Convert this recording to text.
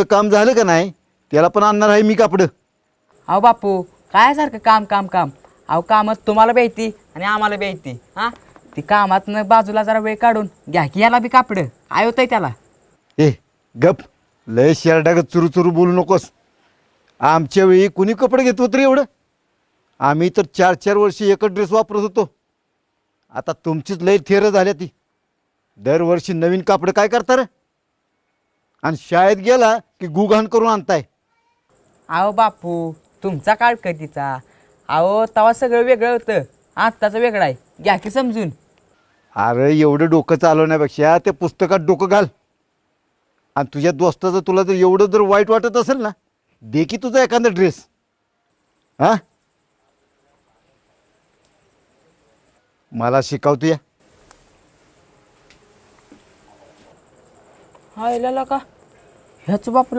काम झालं का नाही त्याला पण आणणार आहे मी कापड. अहो बापू काय सारखं काम काम काम. अहो कामात तुम्हाला बी येते आणि आम्हाला बी येते. हां ती कामातनं बाजूला जरा वेळ काढून घ्या की याला बी कापडं. काय होतंय त्याला. ए गप, लय शेरडागत चुरू चुरू बोलू नकोस. आमच्या वेळी कुणी कपडे घेत होतं रे एवढं. आम्ही तर 4-4 वर्ष एकच ड्रेस वापरत होतो. आता तुमचीच लय थेरं झाल्या ती. दरवर्षी नवीन कापडं काय करता रे. आणि शाळेत गेला की गुघाण करून आणताय. अहो बापू तुमचा काळ कधीचा. अहो तवा सगळं वेगळं होतं. आत्ताचं वेगळं आहे. घ्या की समजून. अरे एवढं डोकं चालवण्यापेक्षा त्या पुस्तकात डोकं घाल. आणि तुझ्या दोस्ताचं तुला जर एवढं जर वाईट वाटत असेल ना, दे की तुझा एखादा ड्रेस. हां मला शिकवतो या. हा का ह्याच बापूला